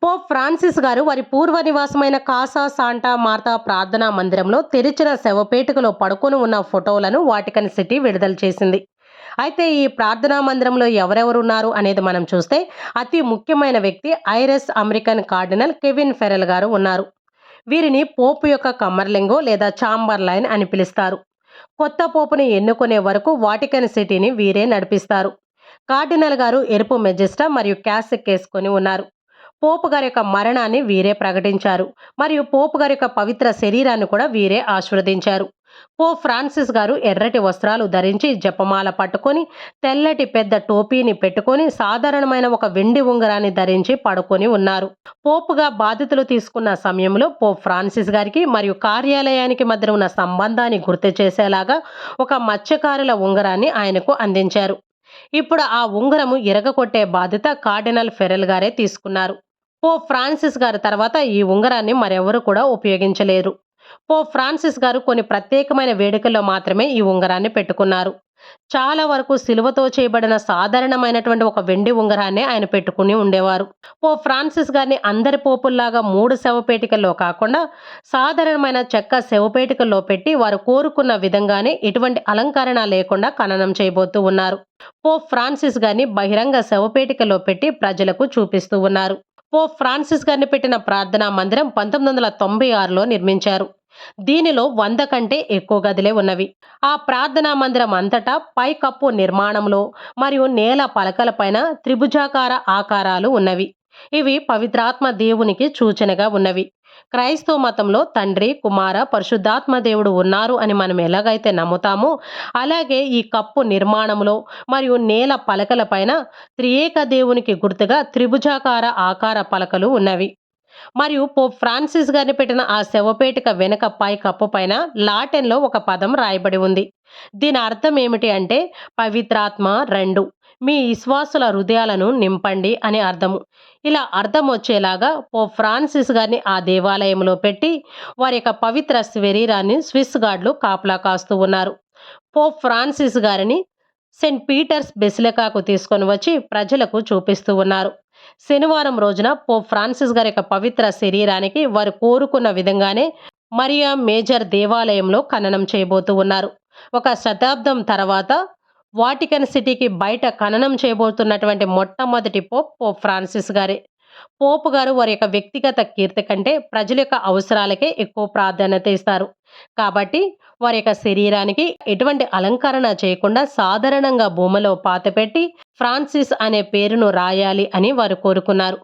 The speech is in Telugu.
పోప్ ఫ్రాన్సిస్ గారు వారి పూర్వ నివాసమైన కాసా సాంటా మార్తా ప్రార్థనా మందిరంలో తెరిచిన శవపేటికలో పడుకొని ఉన్న ఫోటోలను వాటికన్ సిటీ విడుదల చేసింది. అయితే ఈ ప్రార్థనా మందిరంలో ఎవరెవరున్నారు అనేది మనం చూస్తే అతి ముఖ్యమైన వ్యక్తి ఐరిష్ అమెరికన్ కార్డినల్ కెవిన్ ఫెరెల్ గారు ఉన్నారు. వీరిని పోపు యొక్క కమ్మర్లింగో లేదా చాంబర్ లైన్ అని పిలుస్తారు. కొత్త పోపుని ఎన్నుకునే వరకు వాటికన్ సిటీని వీరే నడిపిస్తారు. కార్డినల్ గారు ఎరుపు మెజెస్టా మరియు క్యాసిక్ వేసుకొని ఉన్నారు. పోపు గారి యొక్క మరణాన్ని వీరే ప్రకటించారు మరియు పోపు గారి యొక్క పవిత్ర శరీరాన్ని కూడా వీరే ఆశీర్వదించారు. పోప్ ఫ్రాన్సిస్ గారు ఎర్రటి వస్త్రాలు ధరించి జపమాల పట్టుకొని తెల్లటి పెద్ద టోపీని పెట్టుకొని సాధారణమైన ఒక వెండి ఉంగరాన్ని ధరించి పడుకొని ఉన్నారు. పోపుగా బాధ్యతలు తీసుకున్న సమయంలో పోప్ ఫ్రాన్సిస్ గారికి మరియు కార్యాలయానికి మధ్య ఉన్న సంబంధాన్ని గుర్తు చేసేలాగా ఒక మత్స్యకారుల ఉంగరాన్ని ఆయనకు అందించారు. ఇప్పుడు ఆ ఉంగరము ఇరగకొట్టే బాధ్యత కార్డినల్ ఫెరెల్ గారే తీసుకున్నారు. పోప్ ఫ్రాన్సిస్ గారి తర్వాత ఈ ఉంగరాన్ని మరెవరు కూడా ఉపయోగించలేరు. పోప్ ఫ్రాన్సిస్ గారు కొన్ని ప్రత్యేకమైన వేడుకల్లో మాత్రమే ఈ ఉంగరాన్ని పెట్టుకున్నారు. చాలా వరకు సిలువతో చేయబడిన సాధారణమైనటువంటి ఒక వెండి ఉంగరాన్ని ఆయన పెట్టుకుని ఉండేవారు. పోప్ ఫ్రాన్సిస్ గారిని అందరి పోపుల్లాగా 3 శవపేటికల్లో కాకుండా సాధారణమైన చెక్క శవపేటికల్లో పెట్టి వారు కోరుకున్న విధంగానే ఎటువంటి అలంకరణ లేకుండా ఖననం చేయబోతూ ఉన్నారు. పోప్ ఫ్రాన్సిస్ గారిని బహిరంగ శవపేటికలో పెట్టి ప్రజలకు చూపిస్తూ ఉన్నారు. పోప్ ఫ్రాన్సిస్ గారిని పెట్టిన ప్రార్థనా మందిరం 1996లో నిర్మించారు. దీనిలో 100 కంటే ఎక్కువ గదులే ఉన్నవి. ఆ ప్రార్థనా మందిరం అంతటా పైకప్పు నిర్మాణంలో మరియు నేల పలకలపైన త్రిభుజాకార ఆకారాలు ఉన్నవి. ఇవి పవిత్రాత్మ దేవునికి సూచనగా ఉన్నవి. క్రైస్తవ మతంలో తండ్రి, కుమార, పరిశుద్ధాత్మ దేవుడు ఉన్నారు అని మనం ఎలాగైతే నమ్ముతామో అలాగే ఈ కప్పు నిర్మాణంలో మరియు నేల పలకలపైన త్రియేక దేవునికి గుర్తుగా త్రిభుజాకార ఆకార పలకలు ఉన్నవి. మరియు పోప్ ఫ్రాన్సిస్ గారిని పెట్టిన ఆ శవపేటిక వెనక పై కప్పు పైన లాటిన్లో ఒక పదం రాయబడి ఉంది. దీని అర్థం ఏమిటి అంటే పవిత్రాత్మ రెండు, మీ విశ్వాసుల హృదయాలను నింపండి అని అర్థము. ఇలా అర్థం వచ్చేలాగా పోప్ ఫ్రాన్సిస్ గారిని ఆ దేవాలయంలో పెట్టి వారి యొక్క పవిత్ర శరీరాన్ని స్విస్ గార్డులు కాపలా కాస్తూ ఉన్నారు. పోప్ ఫ్రాన్సిస్ గారిని సెయింట్ పీటర్స్ బెసిలికాకు తీసుకొని వచ్చి ప్రజలకు చూపిస్తూ ఉన్నారు. శనివారం రోజున పోప్ ఫ్రాన్సిస్ గారి యొక్క పవిత్ర శరీరానికి వారు కోరుకున్న విధంగానే మరియా మేజర్ దేవాలయంలో ఖననం చేయబోతూ ఉన్నారు. ఒక శతాబ్దం తర్వాత వాటికన్ సిటీకి బయట ఖననం చేయబోతున్నటువంటి మొట్టమొదటి పోప్ పోప్ ఫ్రాన్సిస్ గారే. పోపు గారు వారి యొక్క వ్యక్తిగత కీర్తి కంటే ప్రజల యొక్క అవసరాలకే ఎక్కువ ప్రాధాన్యత ఇస్తారు. కాబట్టి వారి యొక్క శరీరానికి ఎటువంటి అలంకరణ చేయకుండా సాధారణంగా భూమిలో పాతపెట్టి ఫ్రాన్సిస్ అనే పేరును రాయాలి అని వారు కోరుకున్నారు.